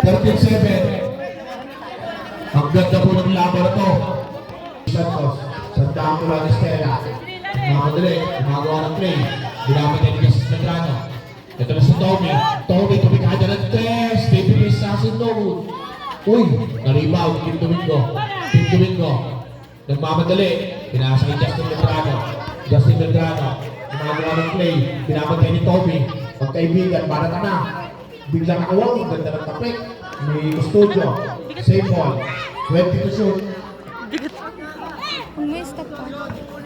13-7. Ang ganda po ng laban na to. Santos, Sandang Tulan Estela. Makadali, gumagawa ng play. Ginamit ni Jesus Medrano. Ito na si Tommy. Tommy, tumikada ng test. Baby sa asin no. Uy, na-rebound. Tim Domingo. Nagmamadali. Pinasa ni Justin Medrano. Gumagawa ng play. Ginamit ni Tommy. Pagkaibigan, para ka na. Biglang awang, ganda ng tapik. May studio. Same ball. 20 to shoot.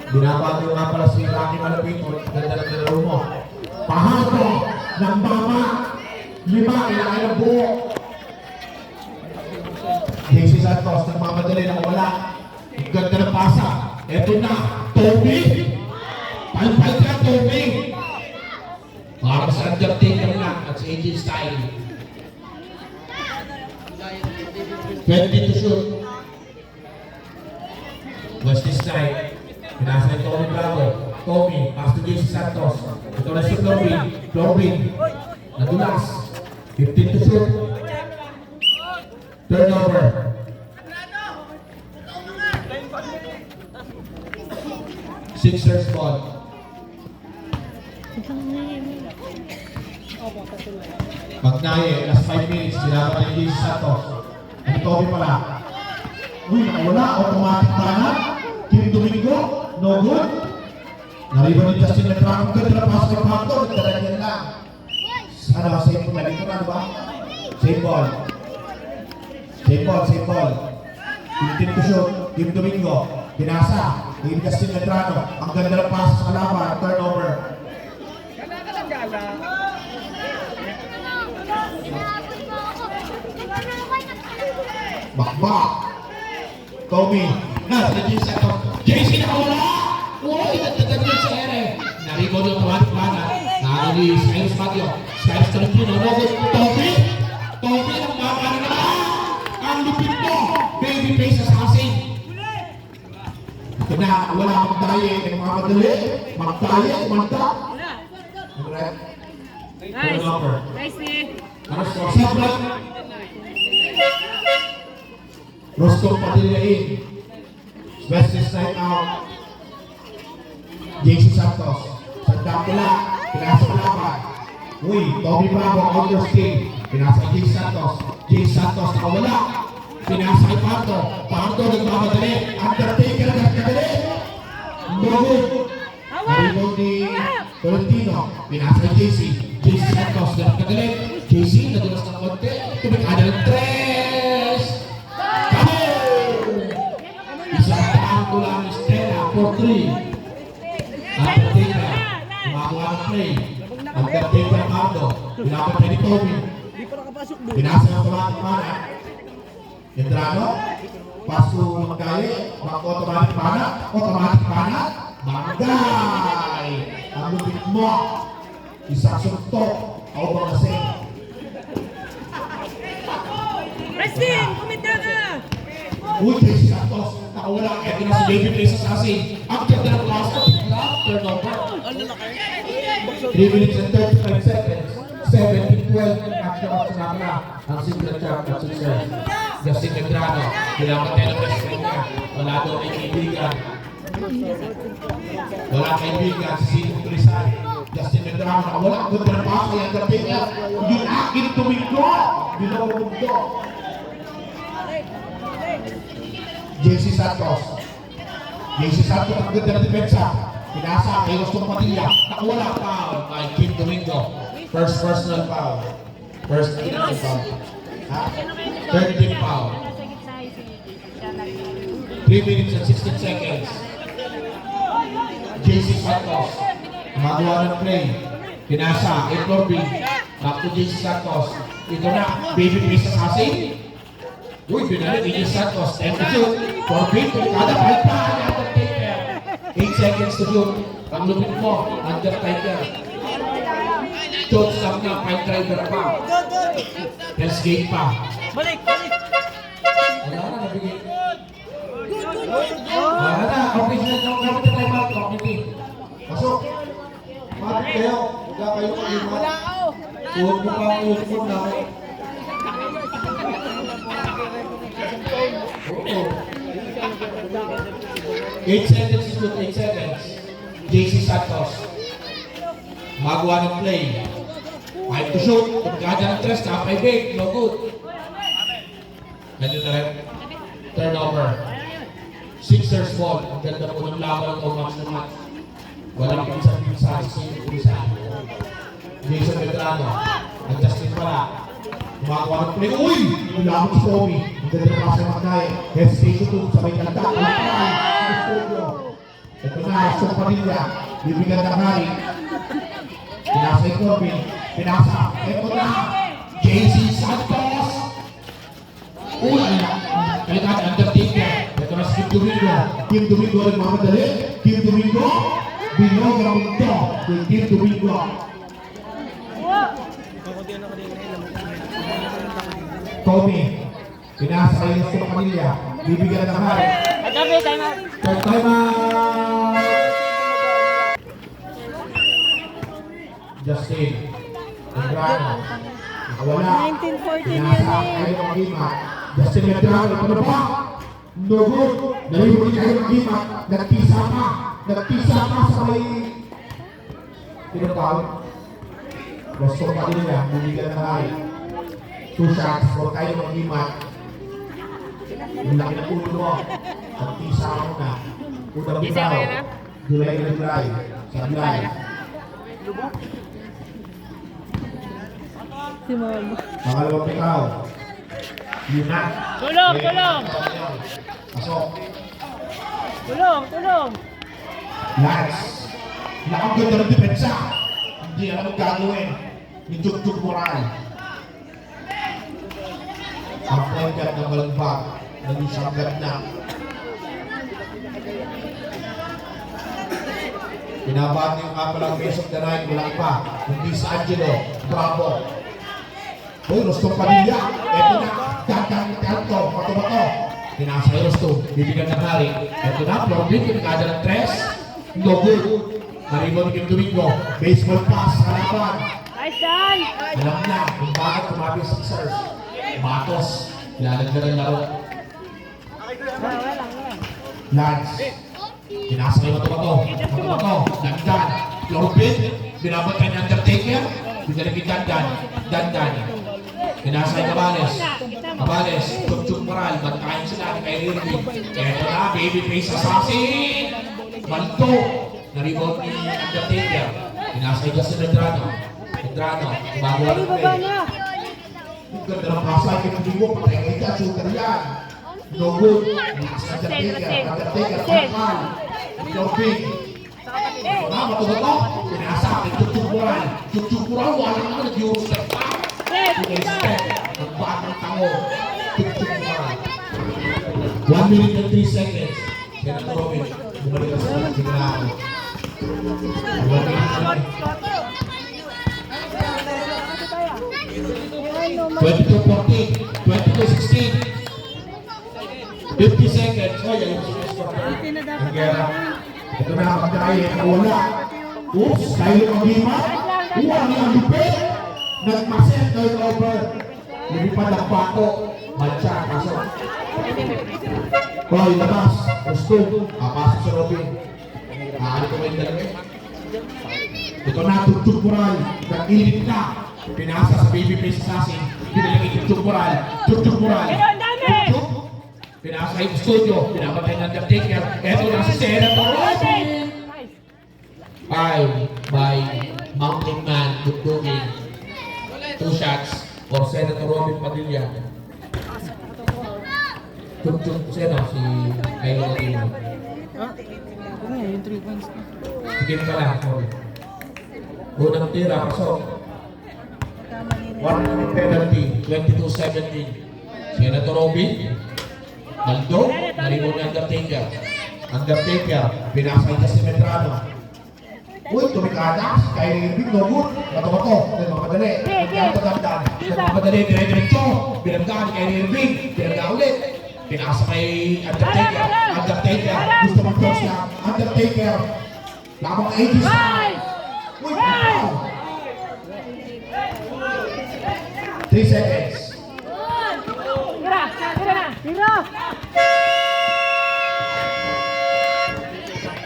Binabago nga pala si Rocky Malapito. Ganda ng nalaro mo. Pahato ng mama. 5, ilang ng buo. JC Santos, nagmamadali na wala. Ganda ng pasa. Eto na, Tommy. Palpal ka, Tommy. Para sa undertaker lang at sa AJ Style. 20 to shoot. Wesley Style. Pinasa ni Tommy Bravo. Tommy, pass to JC Santos. Ito na si Florbin. Nadulas. 15 to shoot. Turnover. Sixers ball. Magnaye, last 5 minutes. Sinabi ni JC Santos. Ang Tommy pala. Uy, nakawala. Automatic banat. Tim Domingo. No good. Nariba ni Justin Medrano. Ganda na pasok ng Pacto. Nagdalagyan lang. Sana same po na dito na, diba? Same ball. 15 to shoot. Tim Domingo. Binasa. Tim Justin Medrano. Ang ganda ng pasok sa kalaban. Turnover. Bakbak. Tommy. Nasa JC Santos. JC nakawala! Uy, nagdadag yun sa ere. Naribo doon tumatik mana. Naro ni Spyros Baguio. Spyros Talentino. Tommy! Tommy ang makakana na! Ang lupit mo! Baby face assassin! Ito na, wala magdaye. Magmadali. Magdaye, kumanta. Nice. Nice, Nick. Ano score? Sablat. Roscoe Padilla-in. Wesley Night Out. JC Santos. Sandang pula. Pinasa palaban. Uy, Tommy Bravo, outer skin. Pinasa kay JC Santos. JC Santos nakawala. Pinasa kay Pardo. Pardo nagmamadali. Undertaker nagmadali. Nagod. Narinig ni Tolentino. Pinasa kay JC. JC Santos nagmadali. JC nadulas ng konti. Tumikada ng tres. Isang taang lang ni Stella for 3. Undertaker. Gumagawa ng play. Undertaker Pardo. Pinapit na ni Tommy. Pinasa ng automatic mana. Medrano. Paso Magay. Automatic mana. Bagay. Ang lupit mo. Isang suntok. Ako ba kasi? Preston, kumita ka! Uy, JC Santos. Nakawala. Ito na si Baby Face Assassin. Ang ganda ng last turnover. 3 minutes and 35 seconds. 17-12. Action off sa nakala. Ang single champ at success. Justin Medrano. Kailangan tayo ng best friend niya. Wala daw may kaibigan. Wala kaibigan. Si Sino Trisay. Justin Medrano. Nakawala. Ang ganda ng paso. Ang ganda niya. Yung akin tumingo. Binawagdo. JC Santos. Ang ganda ng depensa. Pinasa kay Roscoe Padilla. Nakawala foul by Tim Domingo. First personal foul. First personal foul. Third team foul. 3 minutes and 16 seconds. JC Santos. Magawa ng play. Pinasa. Florbin. Back to JC Santos. Ito na. Baby face assassin. Uy, binalik ni JC Santos. 10 to shoot. Florbin. Kada palpahan ni Undertaker. 8 seconds to shoot. Panglupit mo. Undertaker. Shoot sa mga fight driver pa. Hell's Gate pa. Balik! Wala na, nabigay. Wala na, official ng kapit na tayo mga committee. Pasok. Bakit kayo? Wala kayo kanina. Wala ako! Huwag mo pa ang ulit mo na. 8 seconds is good, 8 seconds. JC Santos. Magawa ng play. Time to shoot. Pagkada ng tres, kapay big. No good. Ganyan na rin. Turnover. Sixers ball. Ang ganda po ng laban ng match na match. Walang pinsan-pinsan. Pinsan. Jason Medrano. Ang Justin pala. Magawa ng play. Uy! Lamang si Tommy. Ang ganda ng pasa ng Magay. Hesitation to sa may kanta. Ito na, Song Padilla. Bibigyan ng hari. Pinasa yung Corbin. Pinasa. Ito na. JC Santos. Uy! Kailangan Undertaker. Ito na si Kim Domingo. Kim Domingo rin mamadali. Kim Domingo. Bilog ang mundo. Kim Domingo. Tommy. Pinasa kayo sa Padilla. Bibigyan ng hari. Time out. Third time out. Justin. Medrano. Nakawala. 1914 yan Pinasa. eh. Kayo ng Magima. Justin Medrano. Ito na ba? No good. Nalibuli kayo ng Magima. Nagpisa ka. Nagpisa ka sa may... Tinatawag. Gusto pa din niya. Bumigyan ng hari. 2 shots for kayo ng Magima. Yung laki ng ulo mo. Nagpisa ka muna. Unang bitaw. July na July. Sa July. Si Mama. Pangalawang bitaw. Yun na. Tulong, tulong. Pasok. Tulong. Lance. Nakaganda ng depensa. Hindi alam ang gagawin. Yung Jug Moral. Ang point guard ng Malagbag. Naging siyang ganda. Pinabati yung kapalang base of the night. Walang iba. Hindi si Angelo. Bravo. Uy, Rostong Padilla. Ito na. Dagang Tanto. Pato-bato. Pinasa kay Rostong. Bibigyan ng hari. Ito na. Florbin. Pinagada ng tres. No good. Naribo ni Kim Domingo. Baseball pass. Harapan. Nice done. Alam na kung bakit tumabi sa Sixers. Matos. Lalagyan ng laro. Lance. Pinasa kay Mato-bato. Mato-bato. Dandan. Florbin. Binabatay ng Undertaker. Binalagin Dandan. Dandan. Pinasa kay Cabales. Cabales. Chuk Moral. Bantayan sila ni Kyrie Irving. Eto na. Babyface assassin. Malto. Naribot ni Undertaker. Pinasa kay Justin Medrano. Medrano. Bago ang play. Yung ganda ng pasa. Kinundigo. Patay kayo dyan. Shooter yan. No good. Pinasa kay Undertaker. Undertaker. Pagkal. Florbin. Na, matuto. Pinasa kay Chuk Moral. Chuk Moral. Wala naman. Nag-Euro step pa. Pinag-step. Nagbatang tango. Chuk Moral. 1 minute and 3 seconds. Kaya na Robin. Bumalik ka sa Ginao. 22-14. 22-16. 50 seconds. Oh, yan yung score. Ang gera. Ito na ang pagkain. Wala. Oops, kayo ang lima. Uwang ang lupit. Nagmaset. Turnover. Lumipad ang pako. Matcha. Pasok. Oh, ilabas. Gusto. Pasok sa Robin. Ano ko ba yung dalawa? Ito na, Chuk Moral. Nag-init na. Pinasa sa babyface assassin. Pinalagay kay Chuk Moral. Chuk Moral. Chuk. Pinasa kay studio. Pinabatay ng Undertaker. Ito na si Senator Robin. By Mountain Man. Dugdugin. 2 shots for Senator Robin Padilla. Chuk. Sino? Si Kylo Latino. Ano yung 3 points ko? Sige ka lang. Unang tira, pasok. One penalty, 22-17. Senator Robin. Maldo, naribo ni Undertaker. Undertaker, binasa niya si Medrano. Uy, tumikada. Kyrie Irving, no good. Bato-bato. Then mapadali. Nagkakatandan. Then mapadali, dire-diretso. Binagda ni Kyrie Irving. Binagda ulit. Pinasa kay Undertaker. Undertaker. Gusto mag-cross na. Undertaker. Lamang 80s. Uy, 3 seconds. Tira!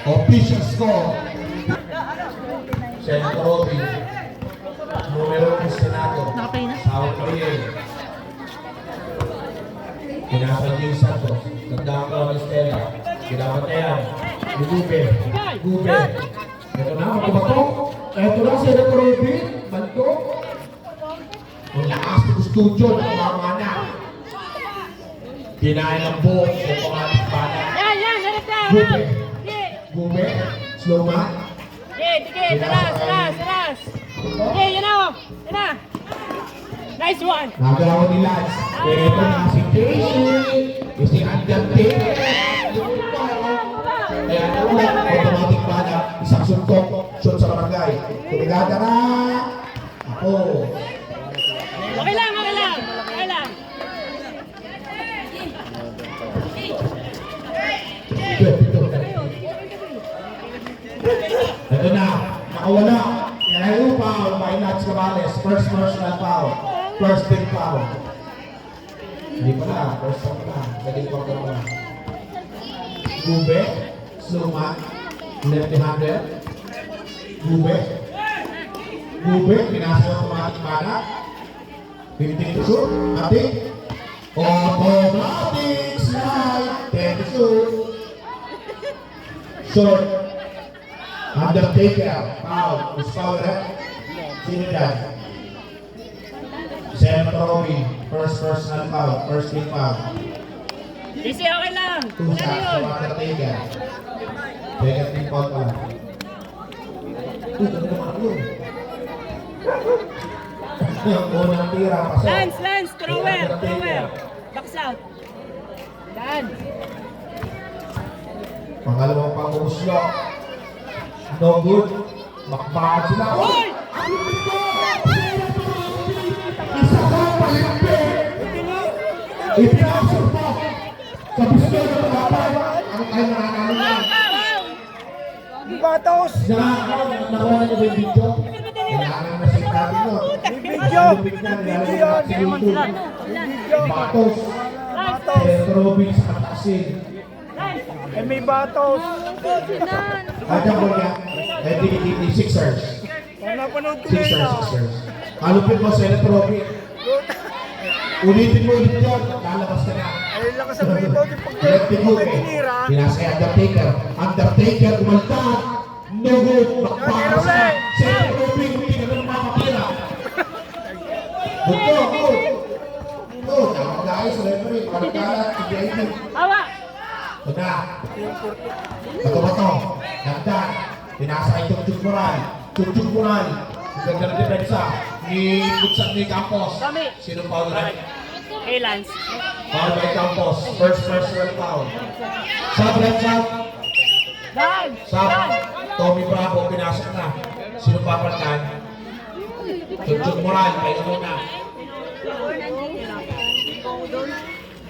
Official score. Senator Robin. Numero 1 Senado. Nakapay na. South Korea. Pinasa Jim Santos. Tandaan ko ang Estela. Pinapatayan. Gube. Gube. Ito na, matubato. Ito na, Senator Robin. Banto. Ang lakas ng studio na kumamana. Kinain ang buhok sa pangalit bana. Yan, harap na, Gube. harap. Sige, Gube. Slow man. sige, saras. Sige, yan na, yan na. Nice one. Nagawa ni Lance. Pero ito na si Casey. Kasi Undertaker. Kaya naman, automatic ba na isang suntok, shoot sa barangay. Kumigada na. Ako. Okay lang. Ito na, nakawala. Kaya yung foul by Nats Cabales. First personal foul. First team foul. Hindi pa na, first time pa na. Pwede ko ako na. Gube, Sluma, left-hander. Gube. Gube, pinasa ng automatic mana. Pinitin to shoot. Ating. Automatic slide. 10 to shoot. Short. Undertaker. Foul. Who's foul, eh? Sino dyan? Senator Robin. First personal foul. First team foul. Easy, okay lang. Two Ano shots yun? from Undertaker. Second team foul pa lang. Uy, ano naman yun? Unang tira, pasok. Lance, thrower. Box out. Dan. Pangalawang pang-uslo. No good. Makbakad sila. Hoy! Isa ka palimpin. Ipinasok mo. Sa gusto ng mga tayo. Ang tayo nananalo yan. Batos! Nakuha na niyo ba yung video? Kailangan na sinabi mo. Video! Video yan. Batos. Batos! Robin sa katasin. Eh, may batos! Kaya mo niya. Eh, di Sixers. Napanood ko na yun ah. Sixers. Kalupin mo, Senator Robin. Ulitin mo ulit yun. Lalabas ka na. Ay, lakas ang rebound yung Lefty hook eh. pagkakinira. Pinasa Undertaker. Undertaker umaltad. No good. Bakbaka sa Senator Robin. Hindi ka naman makapira. Buto, go. Go. Nakapagayos sa referee. Paragkalat. Sige, Hawa. ito na. Bato-bato. Nagdan. Pinasa kay Chuk Moral. Chuk Moral. Ang ganda ng depensa. Ni Putsak ni Campos. Kami. Sino foul na? Hey, Lance. Foul by Campos. First personal foul. Sub red sub. Dan. Sub. Tommy Bravo. Pinasok na. Sino papalitan? Chuk Moral. Kaya na muna.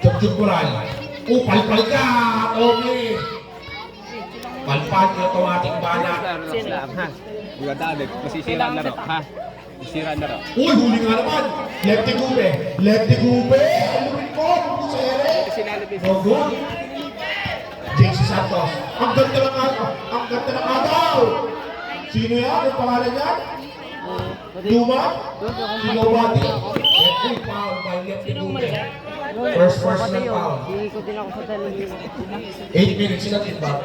Chuk Moral. Palpal ka! Tommy! Palpal yung automatic bala. Bukan tadi, masisira na raw, ha? Masisira na raw. Uy, huli nga naman! Lefty Gube! Lefty Gube! Alumin ko! Sa ere! No good! JC Santos. Ang ganda ng agaw! Ang ganda ng agaw! Sino yan? Ang pangalan niya? Duma? Sino Wadi? Lefty foul by Lefty Gube. First personal foul. 8 minutes sila din ba?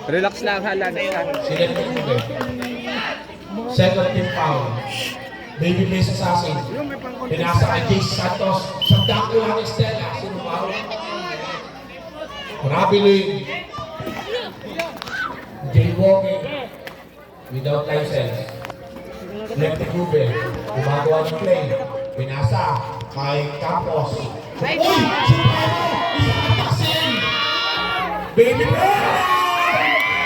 Relax lang, ha? Relax lang. Si Lefty Gube. Second team foul. Babyface assassin. Pinasa kay JC Santos. Sa dako lang Estela. Sino foul? Rabiling. Jaywalking. Without license. Lefty Gube. Gumagawa ng play. Pinasa kay Campos. Uy! Si Pano! Isang Babyface!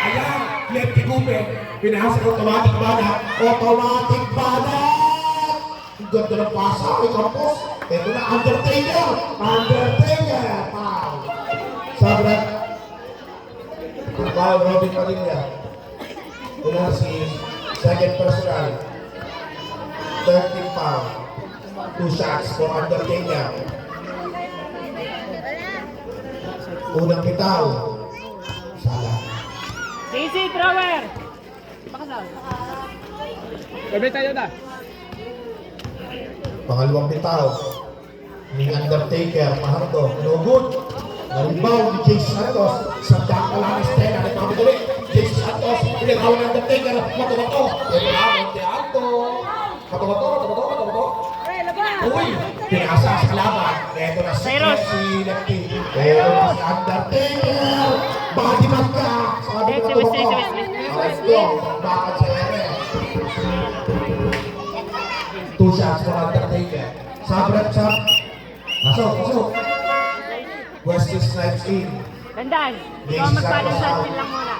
Ayan! Lefty Gube. Pinasa ng automatic bana. Automatic bana! Ang ganda ng pasa kay Campos. Ito na, Undertaker! Undertaker! Pow! Sabra. Pow, Robin Padilla. Ito na si second personal. 13 pound. 2 shots for Undertaker. Unang bitaw. Sala. thrower. Back out. Gabi tayo na. Pangalawang bitaw ni Undertaker, Mahardo, no good. Naribaw ni Jason Santos, sa dangkalan ni Stella, nagpapaguli. Jason Santos, pinagawa ni Undertaker, mato-mato. Monte Alto. Mato-mato. Uy, pinasa sa kalaban. Ito na si Lefty. Ito na si Undertaker. Body man ka. Sabi ko mato-mato. Let's go. Bakit sa ere. 2 shots for Undertaker. Sabret. Masuk. Wesley Snipes in. Tandaan. Ikaw magbalance natin lang muna.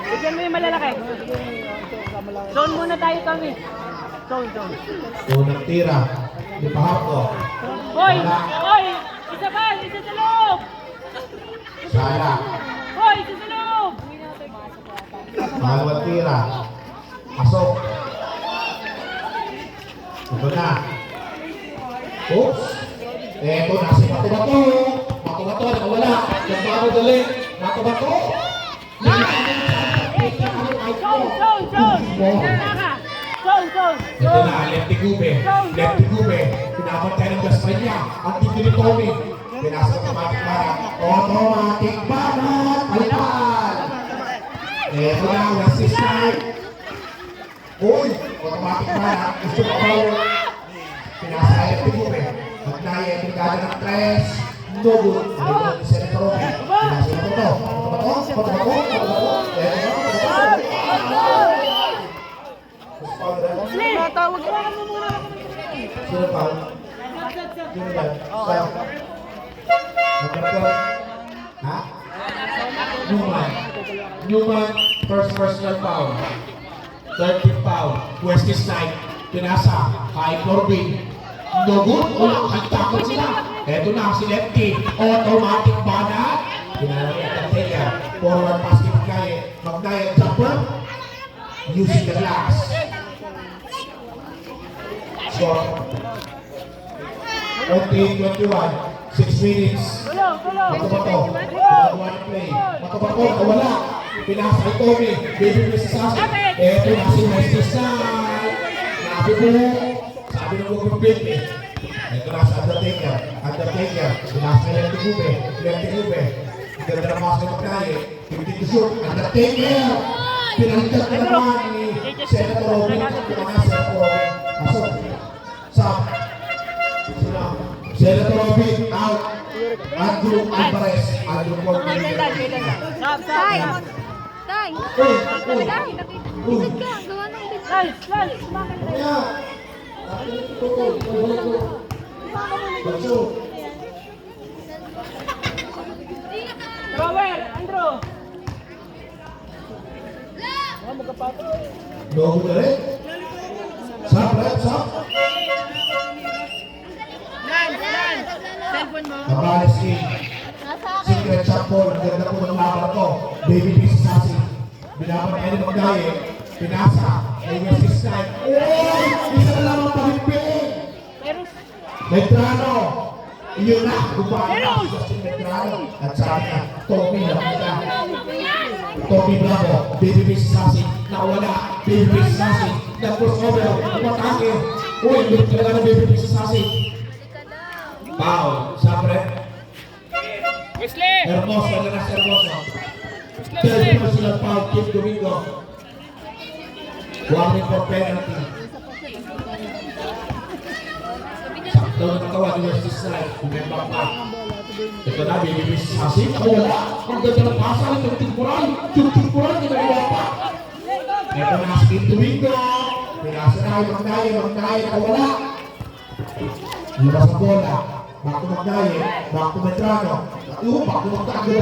Bigyan mo yung malalaki. Zone muna tayo, Tommy. Zone. Unang tira. Di Pahardo. Hoy! Isa sa loob! Sala. Hoy! Isa sa loob! Pangalawang tira. Pasok. Ito na. Oops. Eto na si Mato-Mato. Mato-Mato, nakawala. Nagbago dali. Mato-Mato. Zone! Ito na, Lefty Gube. Pinapantay ng gaspan niya. Ang tito ni Tommy. Pinasa automatic barat. Automatic barat. Palipan. Ito na, Wesley Snipe. Uy, automatic barat. Gusto ka power. Pinasa Lefty Gube. Magnaya, pinagada ng 3. No good. Nalito ni Senator Roby. Pinasa na ito. Mato-Mato. Tawag ka mo muna. Sino pa? Sino ba? Sa'yo? Magkakot? Ha? Newman, first personal foul. 30 foul. Wesley Snipe. Pinasa. Kay Corbin. No good. Ang takot sila. Eto na si Lefty. Automatic banat. Pinala niya ang Taylor. Forward pass kay Magnaya jumper. Using the glass. Score. 20-21. 6 minutes. Mato-Mato. Pinagawa ng play. Mato-Mato. Nawala. Pinasa kay Tommy. Baby Chris Sassi. Eto na si Wesley Snipe. Nabibuo. Sabi ng huwag mag-big eh. Ito na si Undertaker. Pinasa kay Lefty Gube. Ganda ng mga kayo. Pinagin to shoot. Undertaker. Pinagkat na naman ni Senator Robin. Senator Robin. Pasok. Stop. Senator Robin out. Andrew Alvarez. Andrew Alvarez. Tay! Tay! Tay! Bisag ka! Gawa ng bisag! Kaya. Pasok. Thrower! Andrew! Logo na rin. Stop. Cellphone mo. Kabales in. Secret shot ball. Ang ganda po ng laban ko. Baby Chris Sassi. Binabantay ni Magdaye. Pinasa. Ay Wesley Snipe. Uy! Isa na lamang pahipin. Medrano. Iyon na. Gumana. Justin Medrano. At sabi niya, Tommy Lapita. Tommy Bravo. Baby Chris Sassi. Nawala. Baby Chris Sassi. Nag-crossover. Umatake. Uy! Lulit talaga ng Baby Chris Sassi. Foul. Sabre. Wesley! Hermoso. Third personal foul. Kim Domingo. Warning for penalty. Sakto na natawa ni Wesley Snipe. Remember pa. Ito na, Baby Chris Sassi. Wala. Ang ganda ng pasa. Yung temporal. Ginagawa pa. Ito na si Kim Domingo. Pinasa na yung Magdaye. Wala. Lumabas ang bola. Back to Magdaye. Back to Medrano. Back to Magdaye.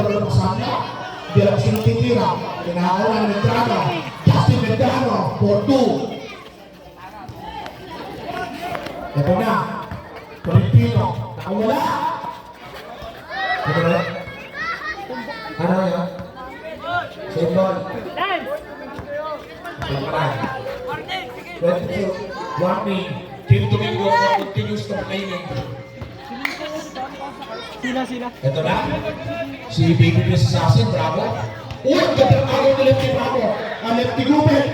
Di alam sino titira. Kinakawa ni Medrano. Justin Medrano. For 2. Ito na. Tolentino. Nakawala. Ito na. Ano yun? Same ball. Warning. Kim Domingo continues complaining. Sila. Ito na. Si Baby Chris Sassi. Bravo. Uy, ganda agaw ni Lefty Bravo. Ang Lefty Gubel.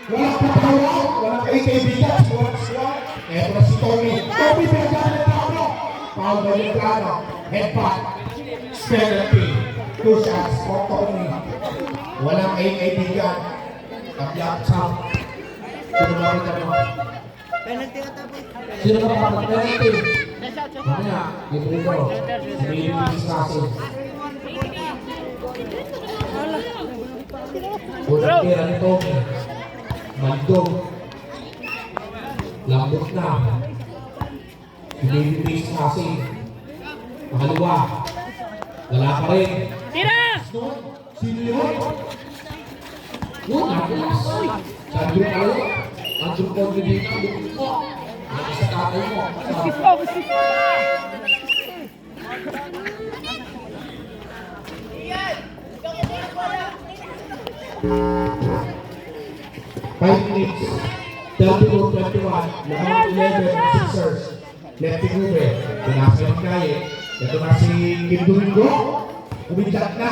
Walang patawag, walang kaibigan, walang swat. Eto na si Tommy. Tommy, pinagdaan ng Bravo. Paul Baligrano. Headbutt. Penalty. 2 shots for Tommy. Walang kaibigan. Tabiak sa. Sino ba rin mo? Penalty ka tapos. Sino ba pa penalty? Mamaya, libre ko. Sabihin mo yung kaso. Unang tira ni Tommy. Bandong. Lambot na. Binibigay sa kasi. Makaliwa. Wala pa rin. Tira! Sino yun? Yun, nakulas. Sabi ko kayo, Andrew Condolina, lupit mo. Ang isa tatay mo. Biskis po! 5 minutes. 34-21. Laban 11 Sixers. Lefty Gube. Pinasa yung kaye. Ito na si Kim Domingo. Umigat na.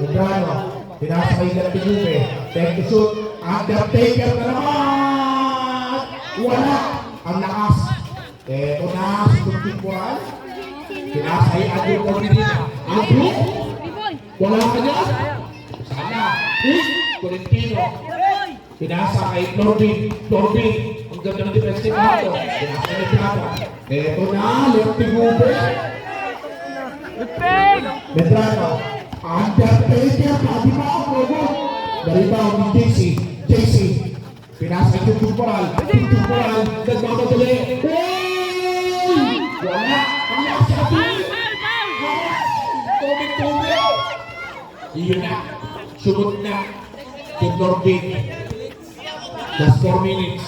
Medrano. Pinasa kay Lefty Gube. Take to shoot. Undertaker na naman. Wala. Ang lakas. Ito na si Tumtimpuan. Pinasa kay Andrew Condolina. Andrew. Wala ka niya. Sana. Tolentino. Pinasa kay Norbin. Ang ganda ng defensive nato. Pinasa kay Medrano. Ito na, Lefty Gube. Medrano. Undertaker. Pati pa ako, Robo. Naribaw ni JC. Pinasa kay Tumtimpuan. Nagmamadali. Wala. Ang lakas. Tommy. Iyon na. Sunod na. Team Norbin. Last 4 minutes.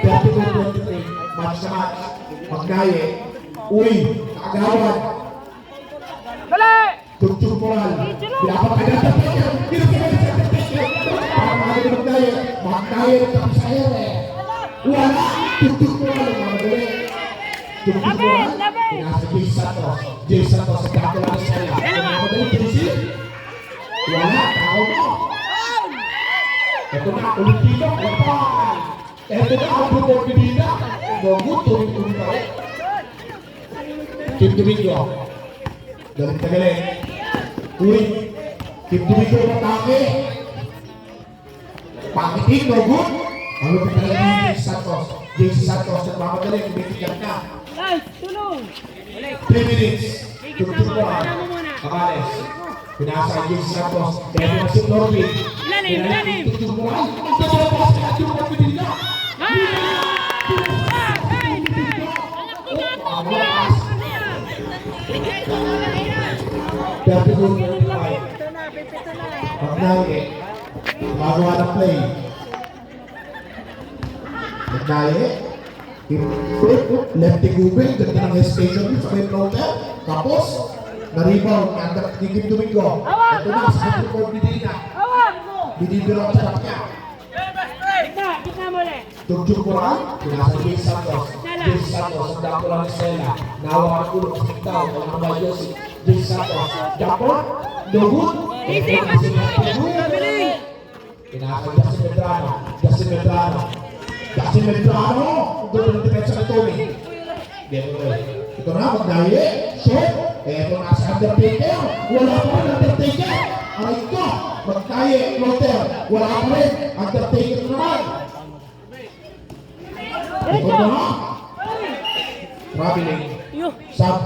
32-23. Match na match. Magnaye. Uy. Nakagawan. Tumtimpuan. Dapat agad na tayo. Magnaye. Tapos sa ere. Wala. Tumtimpuan. Mamadali. Tumtimpuan. Pinasa Jay Santos. Sa kakulang sa kaya. Mamadali. Tinisip. Wala. Tao mo. Ito na. Ultino. Lapan. Ito na. Andrew Condolina. Gogut. Tuloy pa rin. Kim Domingo. Galing. Uy. Kim Domingo. Matake. Pakitin. Gogut. Ano pa talaga ni JC Santos. Nagmamagaling. Bitigan na. 3 minutes. Tumtimpuan. Akales. Pinasa kay JC Santos. Kaya na si Norbin. Tumtimpuan. Ang ganda na pa sa Andrew Condolina. Ang lakas. 32-25. Magnaye. Magawa ng play. Magnaye. Lefty Gube. Ganda ng hesitation sa may floater. Tapos, na-rebound ni Kim Domingo. Ito na sa Andrew Condolina. Binibiro ang sarap niya. Tumtimpuan. Pinasa Jay Santos. Ang dako lang ni Stella. Nawa ang ulo sa tigtaw. Walang mga Yossi. Jay Santos. Japon. Dogut. Pinasa Justin Medrano. Ito na depensa ni Tommy. Ito na, Magnaye. Shot. Ito na sa Undertaker. Wala pa rin Undertaker. Aray ko. Magnaye. Floater. Wala pa rin. Undertaker naman. Ito na. Traveling. Sub.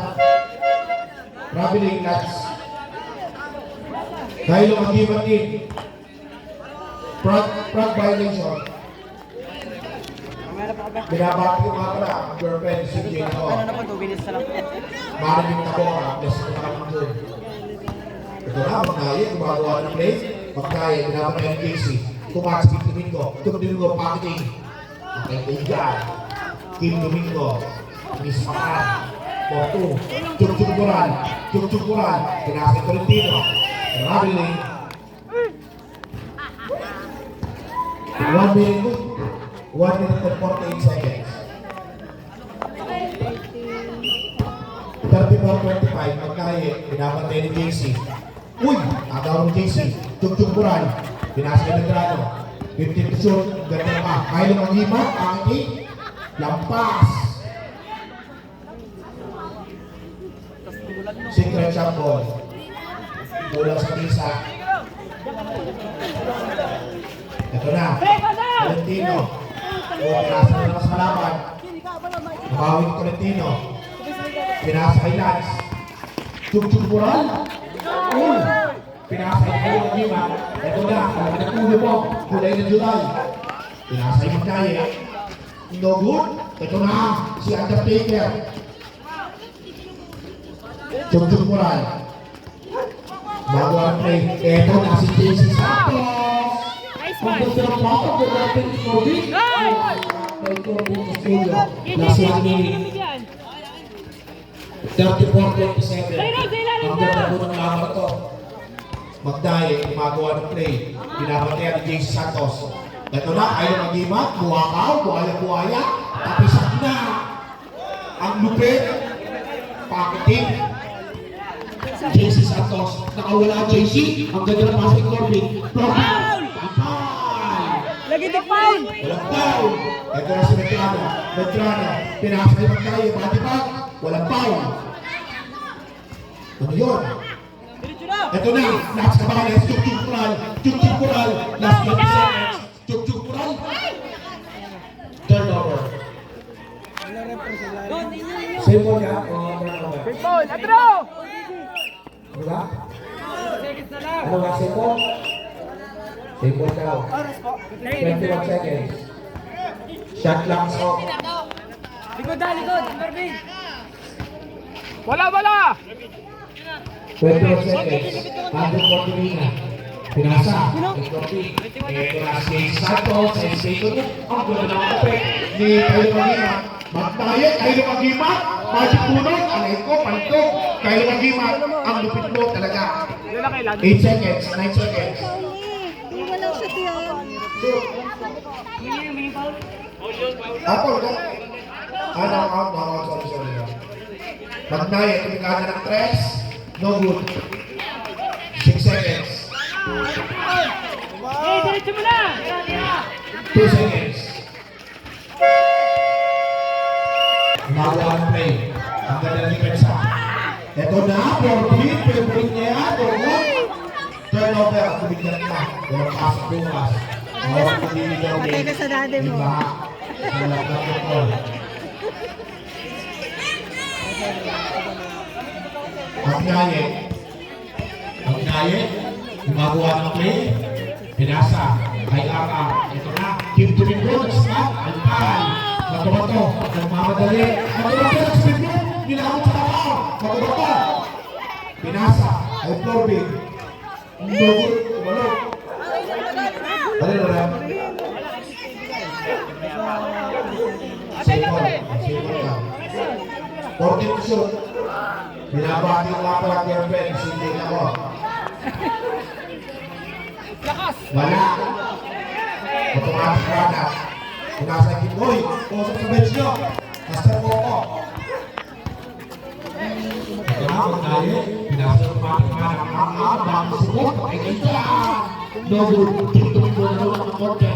Traveling nuts. Dahil mag-give-in. Front violation. Binabati yung mga pala, ang girlfriend si Jane ko. Maraming tabora, plus ito ka naman doon. Ito na, Magnaye, gumagawa ng play. Magnaye, binabati yung Casey. Tumakas Kim Domingo, packeting. Okay, Igan. Kim Domingo. Miss Pakan. Porto. Tumtimpuan. Pinasa Tolentino. Traveling. 1 minute. 1 minute and 48 seconds. 34-25. 4.25, magkaye, pinapantay ni JC. Uy! Agaw ng JC. Tugtog Bural. Pinasa ni Medrano. 15 to shoot. Ganda pa. Kyle Magima. Angki. Lampas. Secret shot ball. Kulang sa tisa. Ito na. Valentino. Pinasa na naman sa malaban. Nabawin Tolentino. Pinasa kay Lance. Tugtog Bural. Pinasa kay Kyle Magima. Ito na. Kalaki ng ulo mo. Kulay na July. Pinasa kay Magkaye. No good. Ito na. Si Undertaker. Tugtog Bural. Bago ang play. Ito na si JC Santos. Ang gusto ng bako. Kung natin si Kobe. Kay Kobe sa studio. Last one minute. 34-27. Ang ganda po ng laban ito. Magdaye, gumagawa ng play. Pinapataya ni JC Santos. Ito na, ayaw mag-imat. Buwakaw, buwaya-buwaya. Tapisak na. Ang lupit. Pakiting. JC Santos. Nakawala ang JC. Ang ganda ng pasok ni Corbin. Foul! Lagi di foul! Walang foul. Ito na si Medrano. Medrano. Pinasa ni Magdaye. Batibag. Walang foul. Ano yun? Ito na. Last na ba? Tugtog Bural. Tugtog Bural. Last 20 seconds. Tugtog Bural. Turnover. Same ball niya o turnover? Big ball! Atro! Ano ba? Ano ba? Same ball? Same ball daw. 21 seconds. Shot clock off. Likod! Marvin! Wala! 21 seconds. 140 na. Pinasa. Ito na si Santos. Sa station mo. Ang gula ng kape ni Kyle Magima. Magtayo. Kyle Magima. Magic punot. Alay ko. Paltok. Kyle Magima. Ang lupit mo talaga. 8 seconds. 9 seconds. Walang shot yan. Ako. Sorry. Magtayo. Tumikada ng 3. No good. 6 seconds. Diretso mo na! 2 seconds. Magawa ng play. Ang ganda ng depensa. Ito na, Corbin. Favorite niya yan. Turnover. Tumigyan na. Walang pasok bukas. Mawag pag-iligaw. Patay ka sa dati mo. Diba? Walang control. Magnaye. Gumagawa ng play. Pinasa. Kay Aka. Ito na. Kim Tumingo. Stop. Alpay. Matumato. Nagmamadali. Matumato. Spinyo. Nilamot sa kapal. Matumato. Pinasa. Ay Corbin. Ndogot. Tumalog. Ano na? Sipon ka. 14 to shoot. Binabati ko nga pala girlfriend. Hindi ako. Wala. Automatic product. Kung nasa akin, boy, pusok sa bench nyo. Master po ko. Ito na, magtayo. Pinasa automatic product. Ang bago sumot. Pakinggan siya. No good. Tumingin ko na naman ang korte.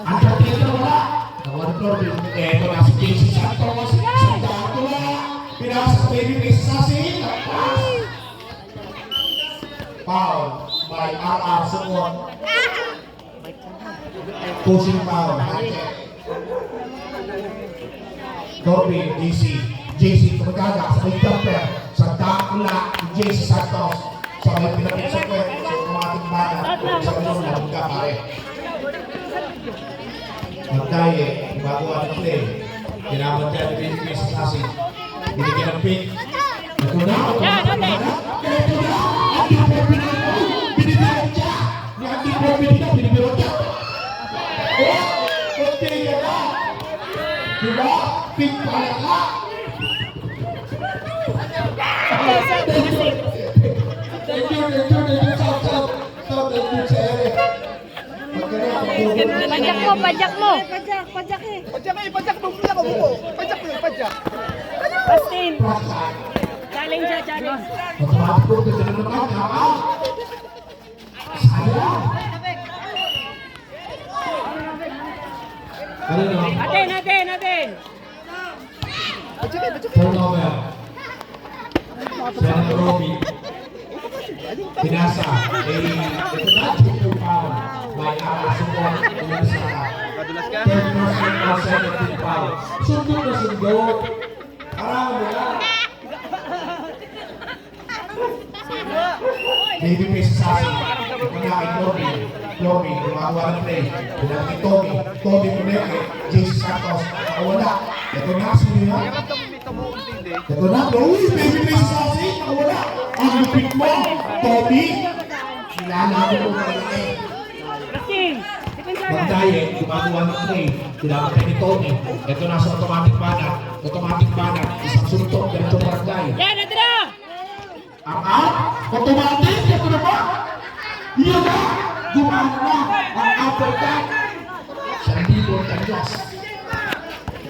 Ang Undertaker wala. Nakuha ng Corbin. Ito na si JC Santos. Santo na. Pinasa sa baby face assassin. Foul by RR Sumot. Pushing foul. Corbin, JC kumagaga sa may jumper. Sa dakula ni JC Santos. Sa may pinapit sa kwet. Sa automatic bata. Sa kanong nalagka pare. Magtaye. Gumagawa ng play. Kinamot niya ng baby face assassin. Binigyan ng pick. Ito na. Ito na. Binibiro siya. Ni Corbin dito. Binibiro siya. Oh! Kunti ka na. Diba? Pick pala ka. Thank you. Pajak mo. Pajak eh. Bastin! Challenge siya, challenge. Automatic po, ganda na naman. Out. Sayang. Ano na? Atin. Turnover. Senator Robby. Pinasa. Ito na, triple foul. May support. Pinasa. Madulas ka? Third person or second foul. Sundo na sundo. Parang wala. Baby face sa akin. Ito na kay Tommy, gumagawa ng play. Pinag kay Tommy Muneke, JC Santos, nakawala. Ito na, sino yan? Ito na, uy, baby face sa akin, nakawala. Ang lupit mo, Tommy. Kilala ko mo malaki. Rasing. Magdaye, gumagawa ng play. Kinakatay ni Tommy. Ito na sa automatic banner. Isang suntok, ganito barangay. Yan, ito na. Ang automatic, ito na ba? Iyan na! Gumana na ang uppercut! Sandibo Tanyas.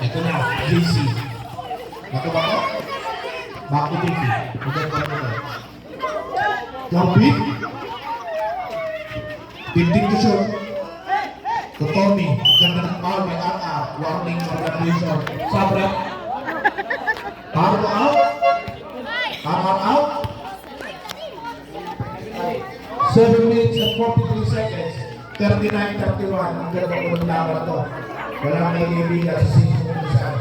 Ito na, JC. Bato ba ko? Back to JC. Maganda pa naman. Gambit. Tinting to shoot. To Tommy. Ganda ng foul by RR. Warning for graduation. Sabra. Power out. RR out. 7 minutes and 43 seconds. 39-31. Ang ganda ko ng laban na to. Wala may ibigan sa season kung saan.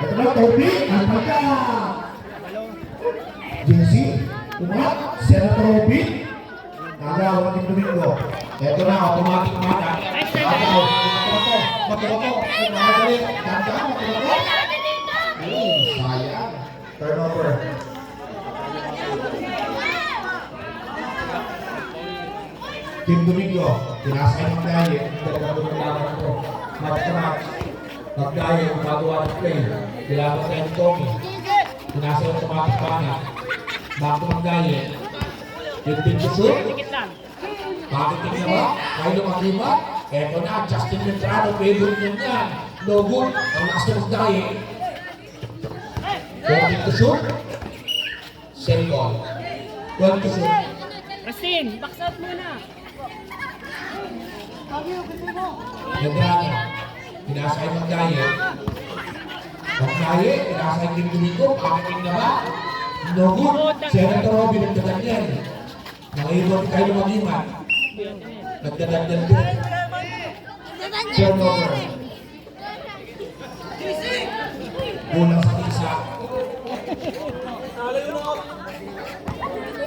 Ito na, Toby. Ang pagka. JC. Umat. Senator Robby. Nagawa ng Domingo. Ito na, automatic mana. Ako. Matuto. Mamadali. Ganda. Matuto. Sayang. Turnover. Team Domingo, pinasay ng Daye, talaga ko ng laban ito. Match-match. Mag-Daye, gumagawa ng play. Kailangan tayo ng Tommy. Pinasay ng automatic bana. Back to Mag-Daye. Yung team to shoot. Bakit tingin na ba? Kayo lumagima? Eto na, Justin Medrano, pwede rin yan. No good. Ang lakas ng Mag-Daye. Tommy to shoot. Sell ball. 12 to shoot. Rasing, box out muna. Medrano, pinasay Mag-Daye. Mag-Daye, pinasay Team Domingo, pakiting na ba? No good. Senator Robby nagdadag yan. Nakaiwan kayo lumagiman. Nagdadag yan din. Turnover. Kulang sa isa.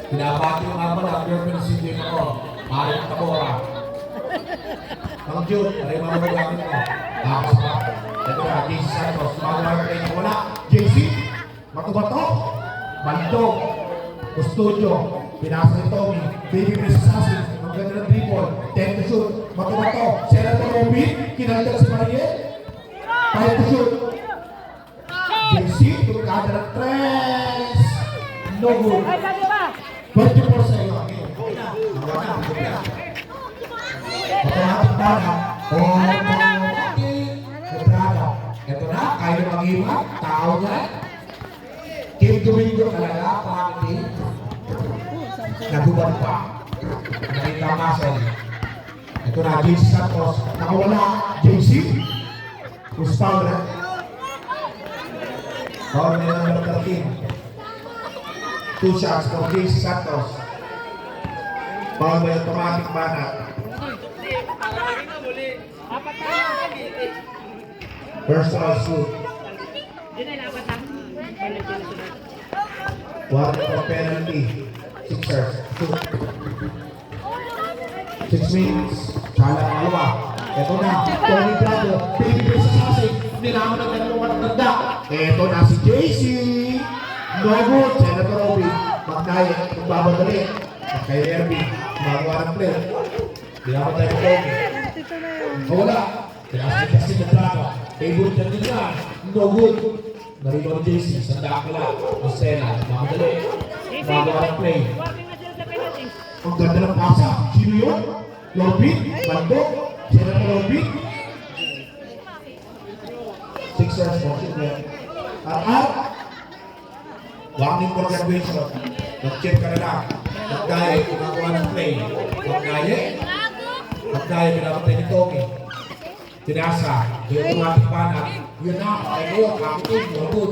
Pinabati yung mga pala, pero pinasindin ako. Maring Tabora. Ang June, aray mga magagamit ko. Tapos pa, ito na, JC Santos. Tumagawa kayo na wala. JC, matubato. Bandog. Custodio. Pinasa ni Tommy. Baby Chris Assassin. Ang ganda ng triple. 10 to shoot. Matubato. Senator Robby. Kinalitan si Mariel. 5 to shoot. JC, tulkada ng tres. No good. Ay, sabi ba? 24 sa iyo. Nawakan. Automatic bana. Medrano. Ito na, kaya mag-iwan. Tao na. Team Domingo talaga. Pakiti. Nagubad pa. Nakita muscle. Ito na, JC Santos. Nakawala. JC. Pustaw na. Power na number 13. 2 shots for JC Santos. Power by automatic bana. Apat tayo. Personal shoot. Yun ay apat na. Warning for penalty. Sixers. 6 minutes. Salang dalawa. Ito na. Tony Brado. Pinipin sa sasig. Nilaman ng dalawang tanda. Ito na si JC. No good. Senator Robby. Mag-Daye. Magbabadali. Kay Erby. Magawa ng play. Nilaman tayo ng Tommy. Wala. Pinasig kasi ng Brado. Favorite na nila. No good. Narino ng JC. Sanda ko lang. Ang Sena. Mamadali. Magawa ng play. Walking na sila sa penalties. Ang ganda ng pasa. Sino yun? Robby? Bandog? Senator Robby? Sixers motion yan. RR? Warning for graduation. Mag-check ka na lang. Magkaya, kumagawa ng play. Magkaya, pinapatay ni Tommy. Tinasa, yung automatic banat. Yun na, kayo, kakitin, mabut.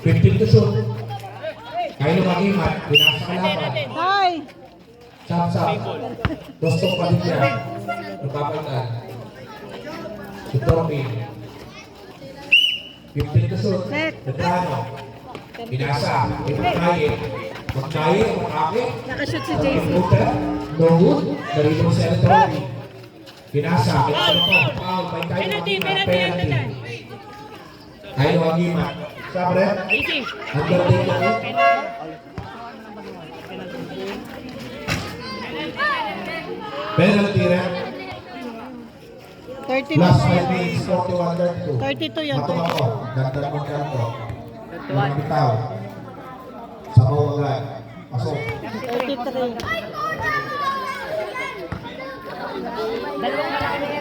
15 to shoot. Kayo mag-imat, tinasa ka laban. Hi! Sap-sap. Rostong pa din yan. Napapalitan. Si Tommy. 15 to shoot. Veterano. Pinasa. Magkaya. Magkaya. Magkaya. Nakashoot si JC. No good. Narito si Senator Robbie. Pinasa. Foul. Penalty. Ayaw ang gima. Sabre. Undertaker. Penalty rin. 30 Last na 5 minutes, 41-32. 32 yun. Matong ako, dagdag mo kanto. Mga bitaw. Sa mawagan. Pasok. 33.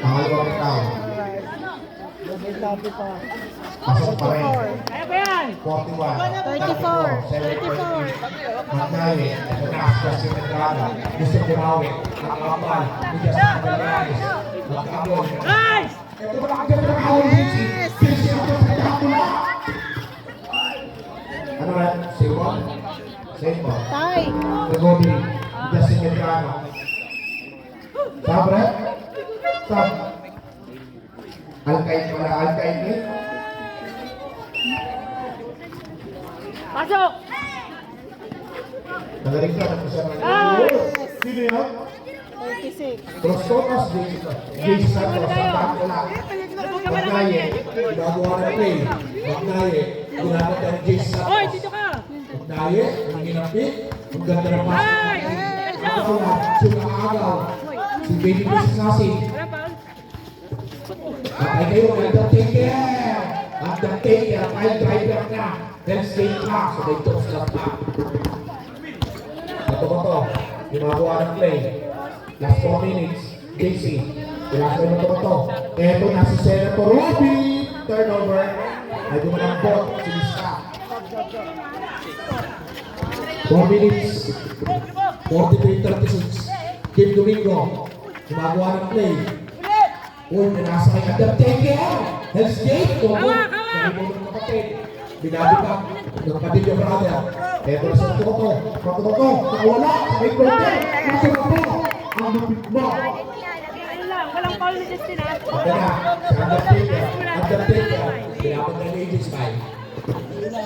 Pangalawang bitaw. Pasok pa rin. 41. 34. Magkali. Ito na, Aspas yung entrada. Gusto bumawi. Nakakapal. Hindi sa Magallanes. Magkabon. Ito ba nakaganda ng awal Vinci? Vinci ako sa Dracula. Ano rin? Save ball? Save ball. Tay! Regobi. Justin Medrano. Sabre? Sab. Alkaid wala. Alkaid eh. Pasok! Nagaling ka. Nagpasama niya. Sino yan? 36. Prostokas, Jason Santos, ang Dracula. Magnaye, ginagawa ng play. Magnaye, ginagawa ng Jason Santos. Hoy, dito ka! Magnaye, ang ginapit. Ang ganda ng basket. Magnaye, sumakaagaw. Si Baby Chris Nasi. Patay kayo, Undertaker! Undertaker, file driver na. Then state ka, so may tops lang pa. Ito ba to? Ginagawa ng play. Last 4 minutes, JC. Ilasa mo ito ba to? Eto na si Senator Robbie. Turnover. Ay dumalambot si Lisa. 4 minutes. 43-36. Kim Domingo. Gumagawa ng play. Uy, nanasa kay Undertaker. Hell's Gate. Nalibog ng kapatid. Binabigak ng kapatid yung brother. Eto na si Toto. Toto. Nakawala. May brother. Nasa na po. Ang lupit mo. Ano lang, walang foul ni Justin ha? Ito na, si Undertaker. Pinapag na ni Aegis 5.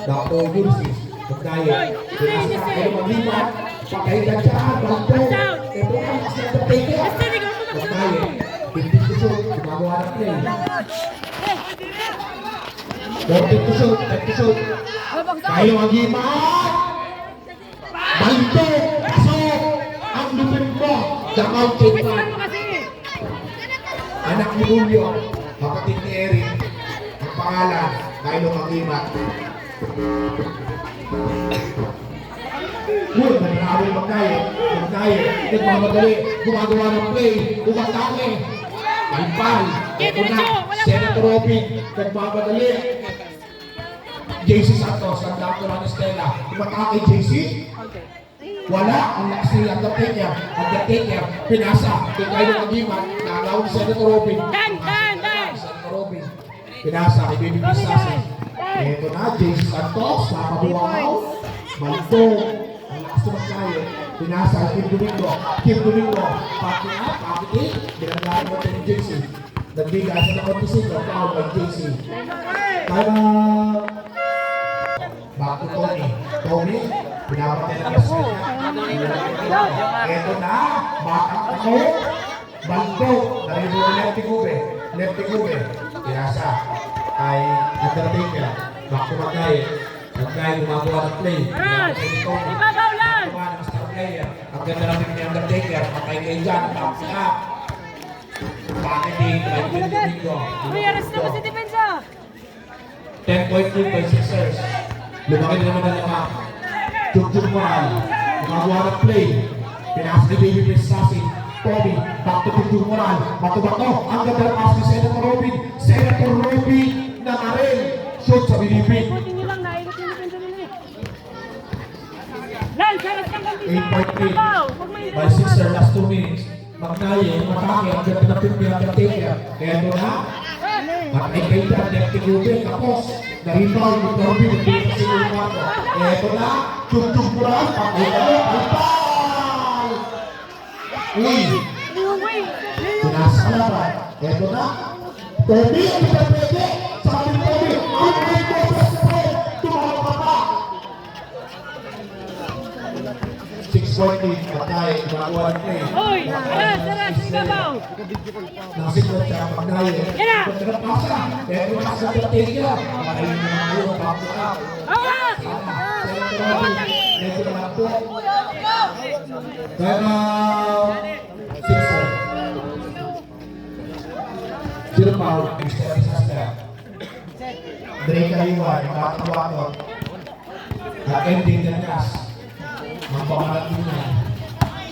Dr. Gulsis. Magkaya. Pinasa ka kayo maglipat. Patay ka dyan. Balto. Ito na, si Undertaker. Magkaya. Pintig to shoot. Gumagawa ng play. 40 to shoot. 10 to shoot. Kayo ang gimat. Balto. Pasok. Ang lupit mo. The Mountain Man. Anak ni Julio, kapatid ni Eric, ang pangalan, Kylo Magimat. Uy, nananawin Magnaye, nagmamadali, gumagawa ng play, umatake, palpal, eto na, Senator Robbie, nagmamadali. JC Santos, ang Dr. Anastela, umatake JC. Wala, ang lakas ni Undertaker, pinasa, kung Kylo Magimat, nakaw ni Senator Robbie. Senator Robbie, pinasa, kay Baby Pistasin. Ito na, JC Santos, napabuwaw, Balto, ang lakas ni Magnaye, pinasa, Kim Domingo, pati up, pati binaglaan mo ito ni JC. Nagbigay sa nakontisin, foul by JC. Kaya, back to Tony, pinapatay ng basket. Ito na, bakit ako? Balto, narinig mo lefty gube. Pinasa, kay Undertaker, back to Magnaye. Magnaye gumagawa ng play. Ibabaw lang! Ang star player. Ang ganda lang ni Undertaker, patay kayo dyan, back up. Bakit din, kay Kim Domingo. Uy, arrest na mo si Depensa! 10.2 by Sixers. Lumaki na naman ang lama. Chuk Moral. Gumagawa ng play. Pinasa ni Baby Pistasin. Toby. Back to Chuk Moral. Bato-bato. Ang ganda ng pass ni Senator Robbie. Senator Robbie na rin. Shoot sa binibig. Buti nyo lang, naikot yung Depensa nila eh. Dalas ng konti 8 point lead. Wow, huwag mo By Sixer, last 2 minutes. Magnaye, matake, ang ganda ng pipi ng Taker. Kaya ito na. At ay kayo na, Depty Ruben, tapos, na-rebound with Norby, with Depty si Rumato. Kaya ito na, chug-chug mo lang, pakita mo, alpal! Uy! Pinasa ka laban. Kaya ito na, Toby, ang pwede, sabi ni Toby, ang pwede, tumawag ka pa! 6 point lead, Magnaye, gumagawa ng play. Uy! Saras! Sigabaw! Nakasikot siya ang Magnaye. Yan na! Kung nagpasa, kaya tumasa sa Taker. Pakainin mo na kayo, back to up. Awas! Medyo naman po. Time out. Sixer. Zero foul. Extra step. Drake Kaliwan, Matawatot. At ending the gas. Magpamalat din niya.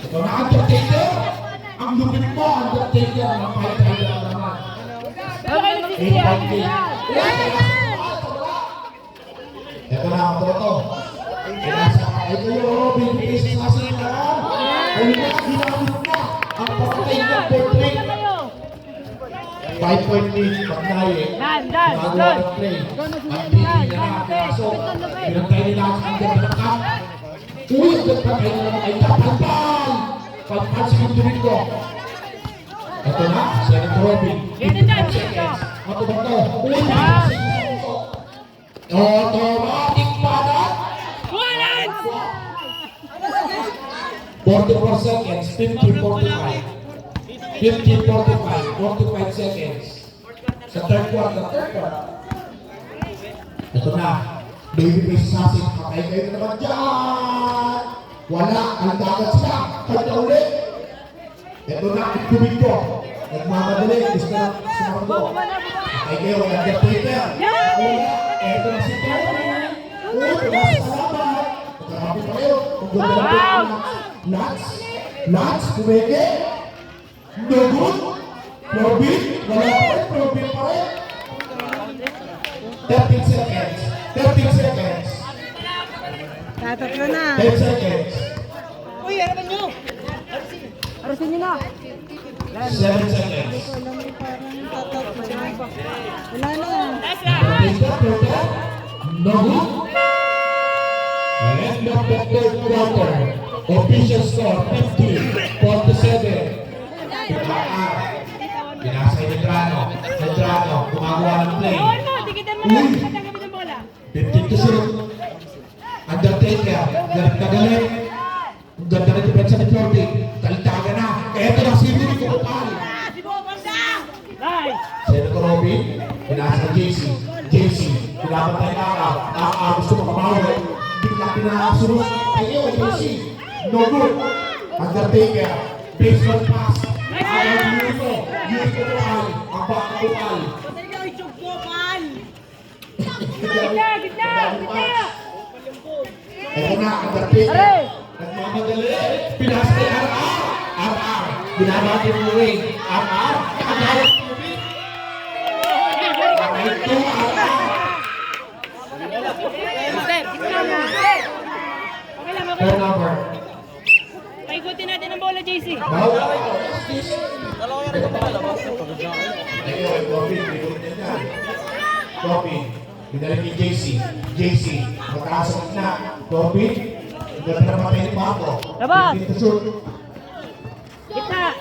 Ito na Undertaker. Ang lupit mo, Undertaker. Mapahitay na naman. Ito na ang toto. Ito yung Robin Case sa sinaran. Ay na, ginamit na. Ang papatay niya, portrait. 5 point lead, Magnaye. Magawa ng play. Ang titigil na nakakaso. Pinantay nila ang hanggang ng cup. Uy, ang ganda kayo naman ay tapalpal. Palpal si Domingo. Ito na, Senator Robin. 55 seconds. Ito ba ito? Uy, automatic padat. 44 seconds, 50-45. 50-45, 45 seconds. Sa third quarter. Ito na, babyface assassin, patay kayo na naman dyan. Wala, ang dagat sila, kaya ulit. Ito na, itubig ko. Nagmamadali, gusto na sumagot ko. Patay kayo, wala Undertaker. Wala, ito na si Terry. Uy, pinasalamat. Pagkakapi pa kayo, kung ganda na po. Lats, kumeke. No good. Robin, wala pa rin, Robin pa rin. 13 seconds. 13 seconds. Tatatlo na. 10 seconds. Uy, harapan nyo! Arasin niyo na! 7 seconds. Wala mo parang tatatlo na. Wala na. No good. End of the third quarter. Official score 50-47. Pinasa yung Nedrano. Gumagawa ng play. Uy! 15 to shoot. Undertaker. Galit na galit. Ang ganda na depensa ni Floating. Talitaga na. Eto na si Rudy Kupal. Senator Robin. Pinasa JC. Pinapatay na ka. Gusto makamawin. Bigla pinakasunod. Ayaw, JC. No good. Undertaker. Baseball pass. Ayaw Yuriko. Yuriko Kupal. Ang baka Kupal. Gitna! Ito na, Undertaker. Nagmamadali. Pinasa kay RR. Binabati mo rin. RR. Agawat tubig. Ito, RR. Turnover. Paikutin natin ang bola, JC. Bawal. Ayun, Coffee. Bigod niya dyan. Coffee. Binalik ni JC. Mataas ang gitna. Coffee. Ganda na matay ni Paco. Labas. Dito shoot. Gitna!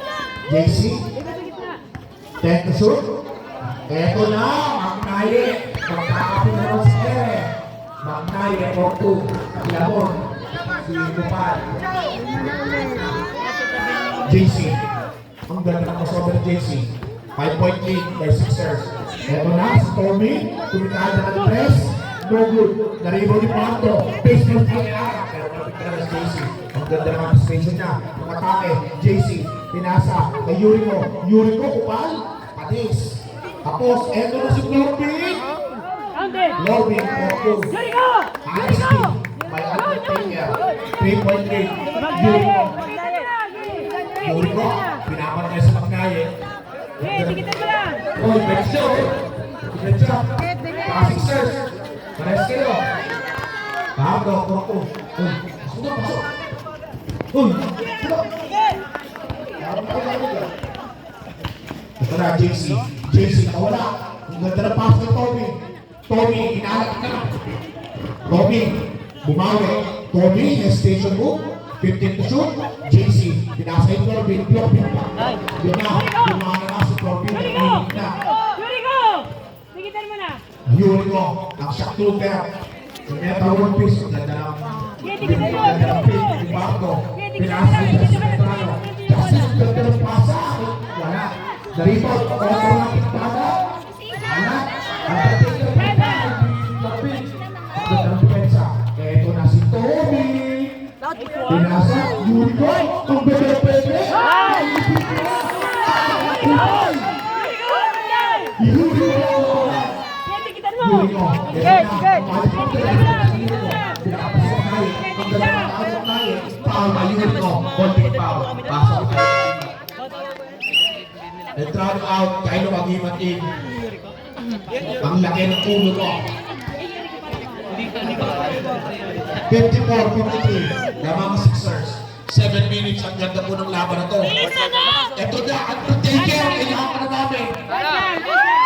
JC. Gitna! 10 to shoot. Eto na. Magnaye. Magkakapin na naman si Ere. Magnaye for 2. Labon. Si Kupal. JC. Ang ganda ng kasober ni JC. 5 point lead by Sixers. Eto na, si Tommy. Kumitahan na ng press. No good. Naribo ni Pato. Baseball play ara. Pero kapit ka na si JC. Ang ganda ng anticipation niya. Pag-atake. JC. Pinasa. Kay Yuriko. Kupal. Panis. Tapos, eto na si Corbin. Counted! Corbin for 2. Jericho! Honesty by Undertaker. 3 point lead. Yuriko. Yuriko. Pinapatay sa Magnaye. Tikitan mo lang! Uy, next shot. Next shot. Passing search. Pares kayo. Bago, Uy, pasok na, pasok. Uy! Ito na, JC. JC, nawala. Ang ganda na pass ni Tommy. Tommy, inalat na. Tommy, bumawi. Tommy, hesitation move. 15 to shoot. JC, pinasa yung Corbin. Corbin pa. Yun na. Bumana na si Corbin. Nainig na. Yuri ko! Sigitan mo na. Yuri ko. Ang shot trooper. Yung metal one piece. Ang ganda ng... Ang ganda ng pin. Yung barko. Pinasa yung Justin Petrano. Justin, ang ganda ng pasa. Wala. Narito. Automatic pasa. Wala. Ang ganda ng pasa. Ang ganda ng pensa. Eto na si Tommy. Pinasa. Yuri ko. Ang ganda ng pwede. Yuri ko. Sigitan mo! Yuri ko. Sige, sige! Entrado out, kayo mag-imatin. Ang laki ng ulo ko. 54-53, lamang ang Sixers. 7 minutes, ang ganda po ng laban na to. Ito na, Undertaker, kailangan ka na namin.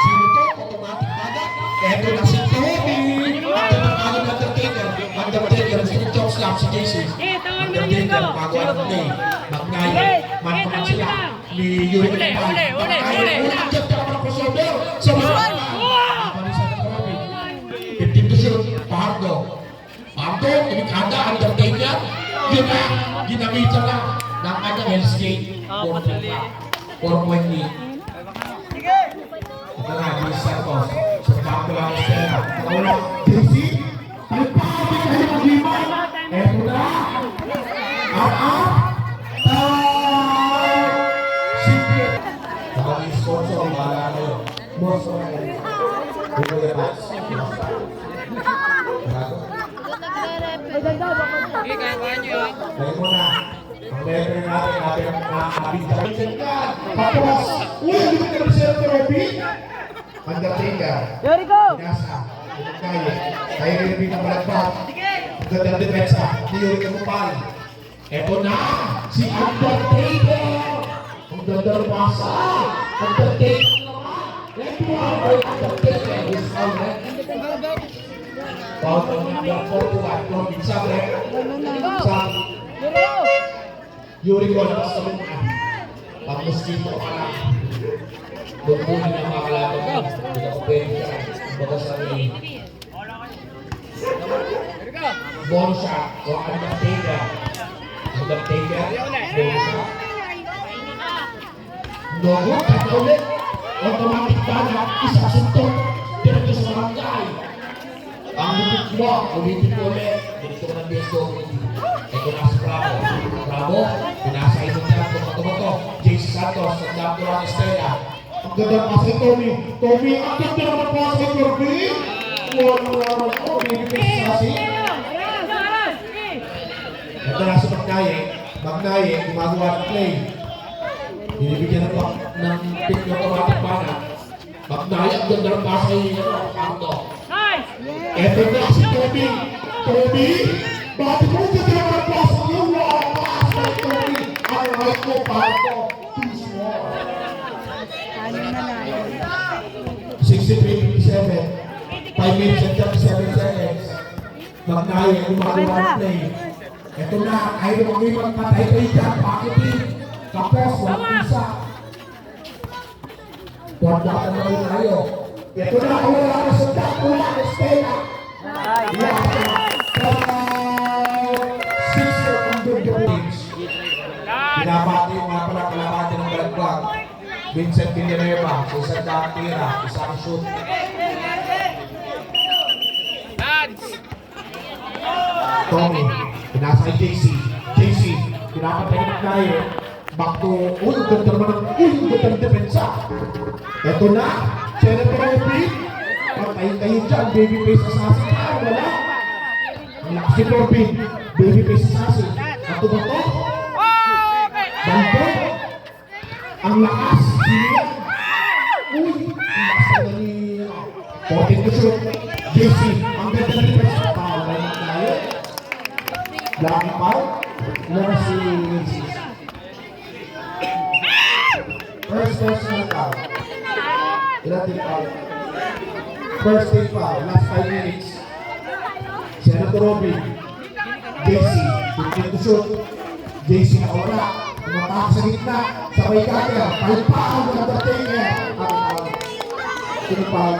Sino to? Automatic bagat. Ito na si Tommy. Ang ganda ng Undertaker. Undertaker, sino choke slam si JC. Undertaker, magawa ng play. Magnay, man-to-man sila. Ni Yuri Kalipan. Unang jump ka naman ang crossover. Sa mga. Kapalisan ng Tommy. 15 to shoot. Pahardo. Pahardo, imikanda, Undertaker. Yun na, ginamitan lang ng Hell's Gate. 4.8. Ito na, Luis Santos. Sa kampo lang ang Stella. Nakawala, JC. Talipati kayo mag-iman. Eto na. Up. Secret. Kapag yung sponsor, bahala kayo. Sponsor kayo. Ito yung box. Kaya mo na. Ang letter natin ang nakabintahin ka. Tapos, hindi ka naman siya ng Robin. Undertaker. Yuri ko! Pinasa. Kaya rin ang malagpat. Ang ganda ng depensa. Ni Yuri Kamupal. Eto na. Si Undertaker. Ang ganda ng pasa. Undertaker naman. Let's go. Undertaker is out. Foul on number 41. Robin Sabre. Sa Yuri ko na sa mga. Pag mosquito ka lang. Bumbunin ang mga kalaban mo. Hindi ka pwede ka. Baga sa rin. Ball shot. O Undertaker. Undertaker. Ball shot. Nogo. Kata ulit. Automatic baga. Isa suntok. Diretso sa barangay. Ang lupit mo. Ulitin ko ulit. Dito ko ng BSO. Ito na si Bravo. Bravo. Pinasa ito niya. Tumato. JC Santos. Ang dami ko ang Estella. Ang ganda ng pass kay Tommy. Tommy, ang ganda naman pass kay Corbin. Wala. Bibigay sa Sasi. Ito na si Magnaye. Magnaye, gumagawa ng play. Binibigyan ng pick na automatic bana. Magnaye, ang ganda ng pass kay Canto. Ito na si Tommy. Tommy, bakit mo ganda naman ang pass kay Tommy? Ang right mo, Canto. Too small. 63-57. 5 minutes and 37 seconds. Magnaye, gumagawa ng play. Ito na, ayaw mag-iwan patay kayo dyan. Pakitin. Tapos, walang isa. Tuwanda ka na rin tayo. Ito na, wala na sa Dakula, Estela. Sister under the bridge. Pinapati yung mga pala kalapati ng Balaglag. Vincent Villanueva, isang dakira, isang shoot. Tommy, pinasa kay JC. JC, pinapatay na tayo. Back to, ang ganda naman ang ganda ng depensa. Ito na, Jennifer Robin. Patayin kayo dyan, babyface assassin. Wala. Ang lakas si Robin, babyface assassin. Ito ba to? Banto. Ang lakas. Uy, ang lakas na ni... 14 to shoot. JC, ang ganda ng depensa. Pawala na tayo. Lucky foul. Ilan si Macy's? First personal foul. Ilan team foul? First team foul. Last 5 minutes. Senator Robin. JC. Pinipin to shoot. JC nakawala. Tumataka sa gitna. Sabay cutter. Palpakan ng Undertaker. Sino foul?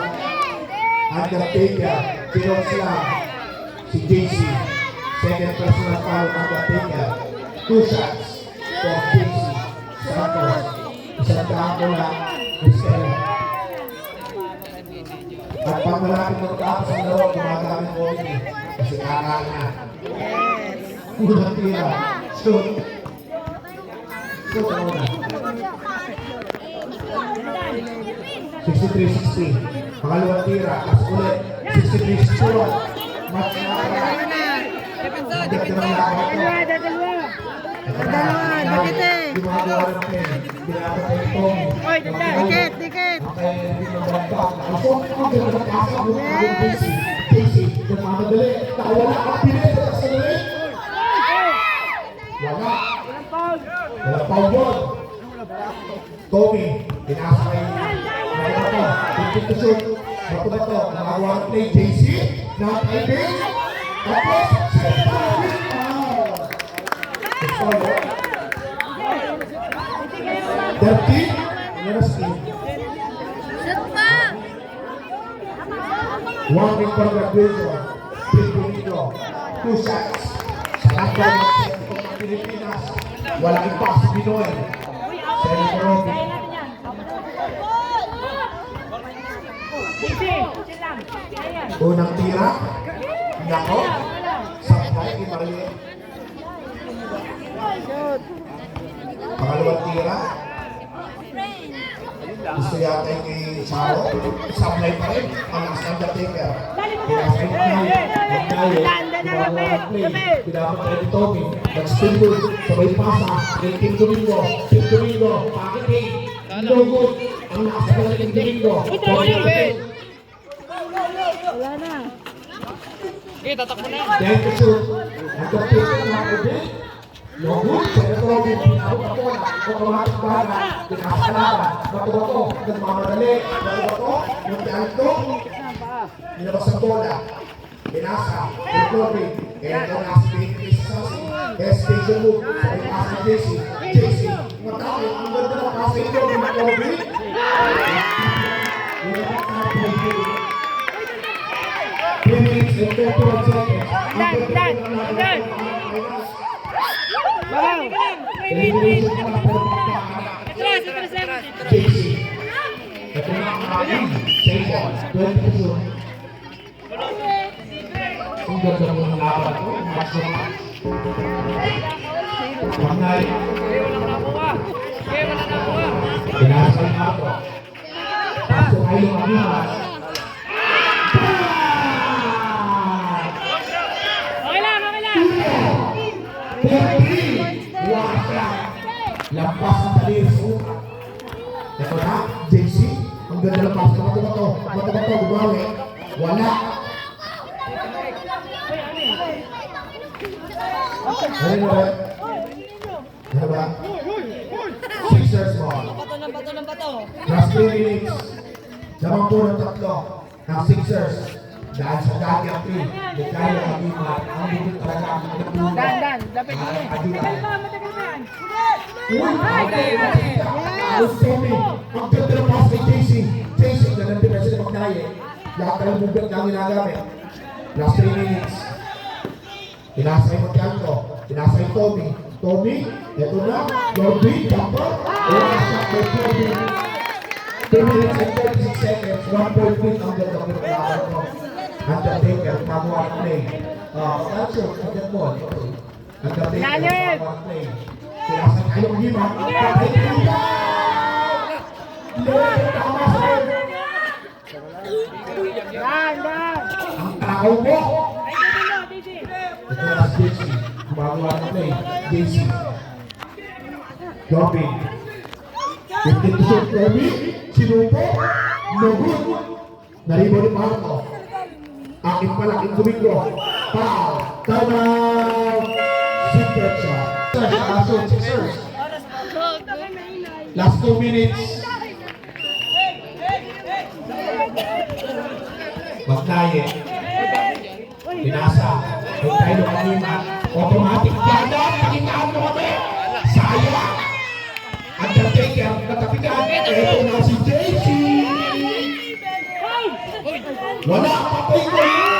Undertaker. Kinos lang. Si JC. Second personal foul. Undertaker. 2 shots for JC. Santos. Isang kakola. Estela. At pag malapit ng tapos ang laro, gumagamit ko ini. Kasi kakala na. Unang tira. Shoot. Shoot ang una. 63-60. Pangalawang tira. As ulit. 63-61. Match na kaya. Ang ganda ng laban ito. Dalawa, dikit eh. Gumagawa ng pen. Ginagawa ng Tommy. Dikit, dikit. Okay, hindi mo bagpak. Ako, ang ganda ng kasa. Casey. Casey, nagmamadali. Nakawala ang pilit sa sarili. Wala. Wala pa yun. Tommy, pinasa kay Bato. Pinipin to shoot. Bato. Nakagawa ng play. JC. Nakakaibig. Tapos, set pa. Dirty, University. One win for graduation. Pilipino. 2 shots. Sa lahat ng mga Pilipinas, walang iba si Pinoy. Senator Robin. Unang tira. Nako. Sabay kay Marie. Pangalawang tira. Gusto yata yung kay Charo. Sablay pa rin. Ang last Undertaker. Pinasa yung Magnayo. Pinagawa ng play. Pinapat rin ni Tommy. Nag-spin good. Sabay pasa. Kay Kim Domingo. Kim Domingo. Pakiting. No good. Ang last na Kim Domingo. Wala na. Then to shoot. Undertaker na ulit. No good. Senator Robin. Pinabot ako na. Automatic baga. Pinakasalaban. Bato-bato. Nagmamadali. Bato-bato. Yung tialto. Nilabas ang bola. Pinasa. Robin. Kaya ito na si Sassi. Station move. Sabay pasa ni JC. JC. Matake. Ang ganda na pasa ito. Robin. Nilabas na ang play. 3 minutes and 21 seconds. Elimination naman ang pagpapakahan. JC. Ito na ang aking station. 22. Ang ganda ng laban ko. Match na match. Pangnay. Pinasa na ako. Pasok ay lumagihan. Lampas ang talir sa uka. Ito na, JC. Ang ganda ng pass. Bato-bato. Bato-bato. Gumawi. Wala. Ano ba? Ano ba? Sixers ball. Bato ng bato. Last 3 minutes. Lamang po ng tatlo ng Sixers. Dahil sa dati ang team, may kaya kagiman, ang bigit talaga ang pinagpulo. Dan, dapat yun eh. Matagal pa yan. Uy! Alos Tommy! Ang ganda ng pass kay JC. JC, na ng depensa na magnaye. Lahat ng movement na ginagamit. Last 3 minutes. Pinasa yung Magkanto. Pinasa yung Tommy. Tommy, eto na. Yorby, jumper. Last shot by Tommy. 2 minutes and 36 seconds. 1 point win ang ganda ng pinaglaban ko. Undertaker, magawa ng play. That's your second ball. Undertaker, magawa ng play. Pinasa tayo ng hima. Patay ka lang! Lewin, tama sa'yo! Ang tao mo! Ito na si JC. Gumagawa ng play. JC. Dropping. 15 to shoot. Kirby. Sinupo. No good. Naribo ni Marco. Akin pala. Domingo. Foul. Time out. Secret shot. Kaso, Sixers. Last 2 minutes. Magnaye. Pinasa. Kung tayo kanina. Automatic gana. Pakinaan mo kami. Sayang. Undertaker. Natapigan. Ito na si JC. Wala. Patay ko yun.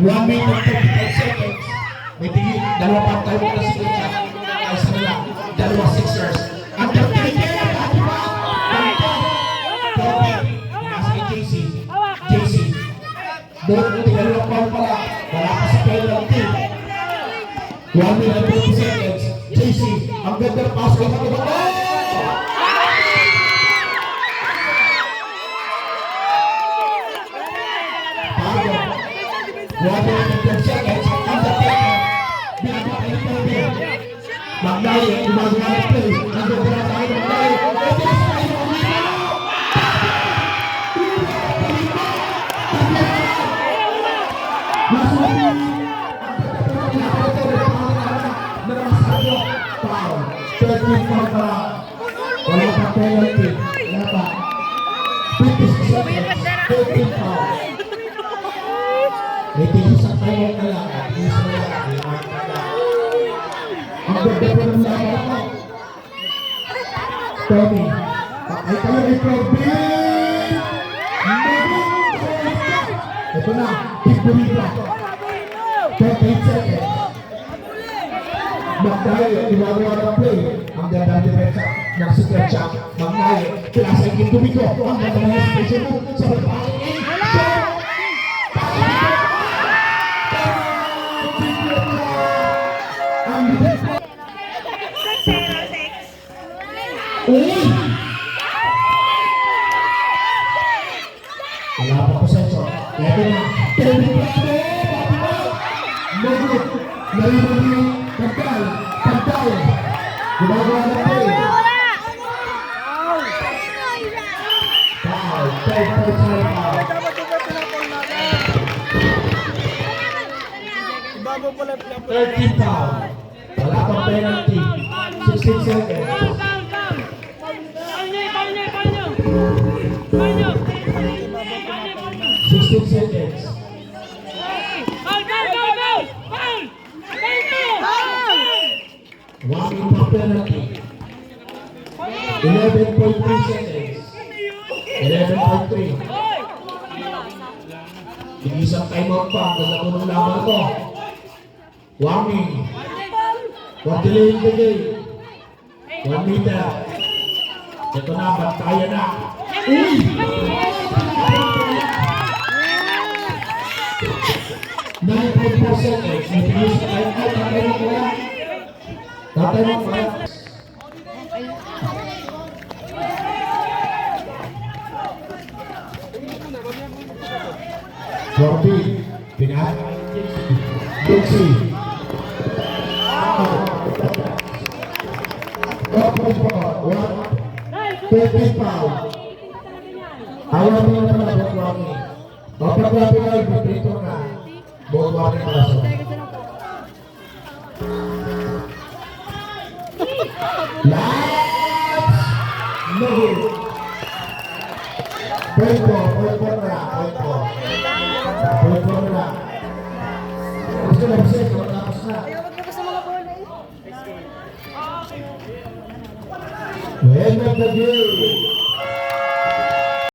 One minute and 35 seconds. May tingin, dalawa pa tayo na si Kucha. Ay, isa lang. Dalawa Sixers. Undertaker! Nasa kay JC. JC. Doon, dalawa pa pala. Wala pa sa penalty. 1 minute and 20 seconds. JC. Ang ganda ng pass ko. Magnaye, gumagawa ng play. Nandun na tayo ng Magnaye. Wala pa penalty. Wala pa. 50 seconds. 13 foul. May tigisang tayo na lang. Tigisang na lang. Ang ganda po ng laban ako. Tommy. Ay kayo ay Corbin! Ito na. Pigburita. 28 seconds. Magnaye. Gumagawa ng play. Ang ganda ng depensa ng Super Champ. Magnaye. Pinasa yung Gintubico. Ang ganda ng special move sa pagpapalingin. Uy! Wala pa po sensor. Ito na. Telegrado! Magot! Narinig niyo. Pagkal! Pagkal! Gumagawa na play. Foul! Foul! Bago pala pala. 13 foul. Wala pang penalty. 16 seconds. 16 seconds. One minute penalty. 11.3 seconds. 11.3. Isang timeout pa. Ganda po ng laban ko. Warning. For delaying the game. 1 meter. Ito na, bantayan na. Uy! 9.4 seconds. Natilis na tayo. Ay, tatay mo ko yan. Tatay mo ko yan. Corbin. Pinahal. Dixie. Thirty pound. Ayaw mo naman ang botwagi. O pagwapi na yung pabrito na. Botwagi para sa last! No hit. Point na. Gusto na kasi, tapos na. End of the game.